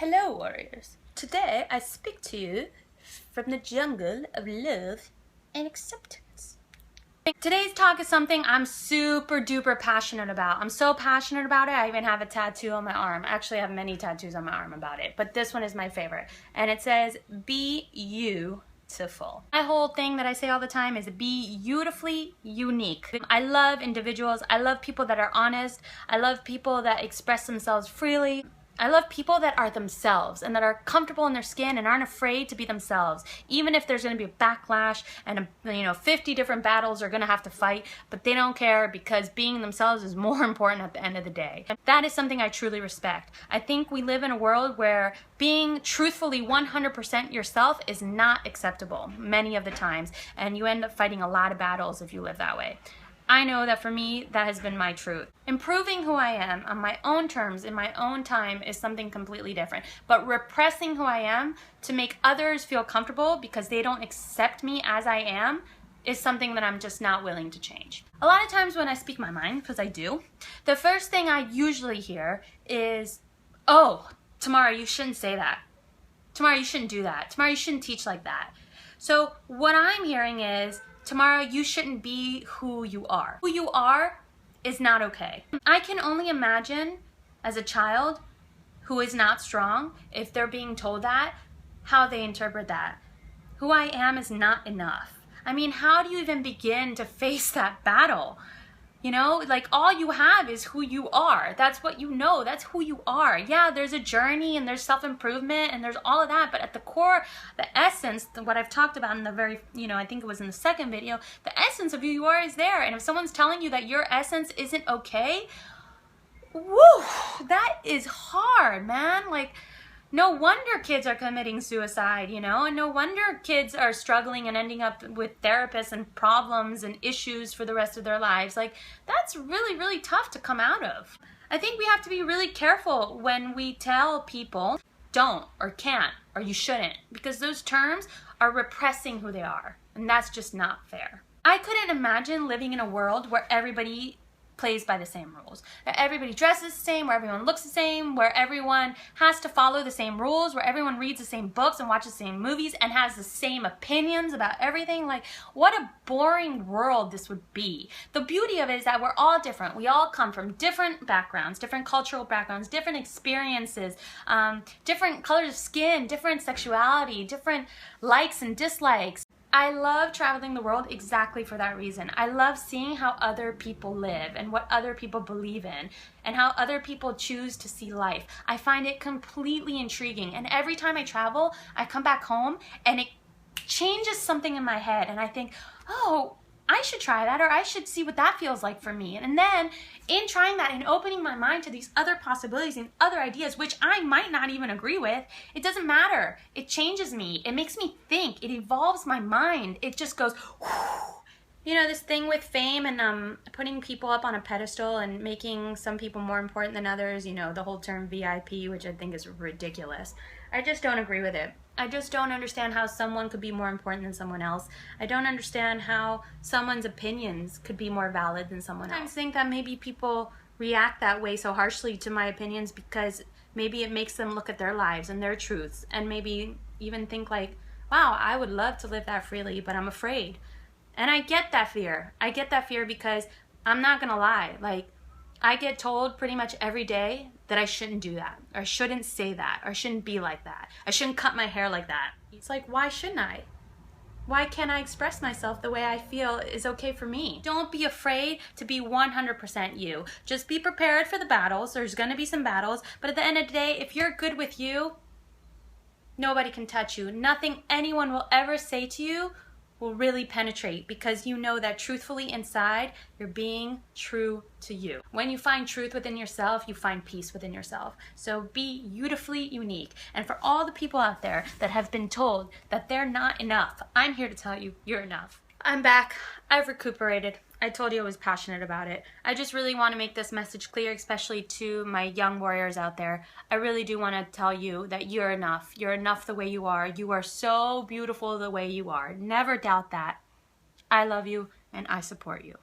Hello warriors, today I speak to you from the jungle of love and acceptance. Today's talk is something I'm super duper passionate about. I'm so passionate about it, I even have a tattoo on my arm. Actually, I have many tattoos on my arm about it, but this one is my favorite. And it says, be you-tiful. My whole thing that I say all the time is be beautifully unique. I love individuals. I love people that are honest. I love people that express themselves freely. I love people that are themselves and that are comfortable in their skin and aren't afraid to be themselves, even if there's going to be a backlash and 50 different battles they're going to have to fight, but they don't care because being themselves is more important at the end of the day. That is something I truly respect. I think we live in a world where being truthfully 100% yourself is not acceptable many of the times, and you end up fighting a lot of battles if you live that way. I know that for me, that has been my truth. Improving who I am on my own terms, in my own time, is something completely different. But repressing who I am to make others feel comfortable because they don't accept me as I am is something that I'm just not willing to change. A lot of times when I speak my mind, because I do, the first thing I usually hear is, oh, Tamara, you shouldn't say that. Tamara, you shouldn't do that. Tamara, you shouldn't teach like that. So what I'm hearing is, Tamara, you shouldn't be who you are. Who you are is not okay. I can only imagine as a child who is not strong, if they're being told that, how they interpret that. Who I am is not enough. I mean, how do you even begin to face that battle? You know, like all you have is who you are. That's what you know. That's who you are. Yeah, there's a journey and there's self-improvement and there's all of that. But at the core, the essence, what I've talked about in the very, I think it was in the second video, the essence of who you are is there. And if someone's telling you that your essence isn't okay, woo, that is hard, man. Like, no wonder kids are committing suicide, and no wonder kids are struggling and ending up with therapists and problems and issues for the rest of their lives. Like, that's really, really tough to come out of. I think we have to be really careful when we tell people don't or can't or you shouldn't, because those terms are repressing who they are, and that's just not fair. I couldn't imagine living in a world where everybody plays by the same rules, that everybody dresses the same, where everyone looks the same, where everyone has to follow the same rules, where everyone reads the same books and watches the same movies and has the same opinions about everything. Like, what a boring world this would be. The beauty of it is that we're all different. We all come from different backgrounds, different cultural backgrounds, different experiences, different colors of skin, different sexuality, different likes and dislikes. I love traveling the world exactly for that reason. I love seeing how other people live and what other people believe in and how other people choose to see life. I find it completely intriguing, and every time I travel, I come back home and it changes something in my head and I think, oh, I should try that, or I should see what that feels like for me. And then in trying that and opening my mind to these other possibilities and other ideas, which I might not even agree with, it doesn't matter. It changes me. It makes me think. It evolves my mind. It just goes, whew. This thing with fame and putting people up on a pedestal and making some people more important than others, the whole term VIP, which I think is ridiculous. I just don't agree with it. I just don't understand how someone could be more important than someone else. I don't understand how someone's opinions could be more valid than someone else. I sometimes think that maybe people react that way so harshly to my opinions because maybe it makes them look at their lives and their truths and maybe even think like, wow, I would love to live that freely, but I'm afraid. And I get that fear. I get that fear because I'm not gonna lie, like, I get told pretty much every day that I shouldn't do that, or I shouldn't say that, or I shouldn't be like that. I shouldn't cut my hair like that. It's like, why shouldn't I? Why can't I express myself the way I feel is okay for me? Don't be afraid to be 100% you. Just be prepared for the battles. There's gonna be some battles, but at the end of the day, if you're good with you, nobody can touch you. Nothing anyone will ever say to you will really penetrate, because you know that truthfully inside, you're being true to you. When you find truth within yourself, you find peace within yourself. So be beautifully unique. And for all the people out there that have been told that they're not enough, I'm here to tell you, you're enough. I'm back. I've recuperated. I told you I was passionate about it. I just really want to make this message clear, especially to my young warriors out there. I really do want to tell you that you're enough. You're enough the way you are. You are so beautiful the way you are. Never doubt that. I love you and I support you.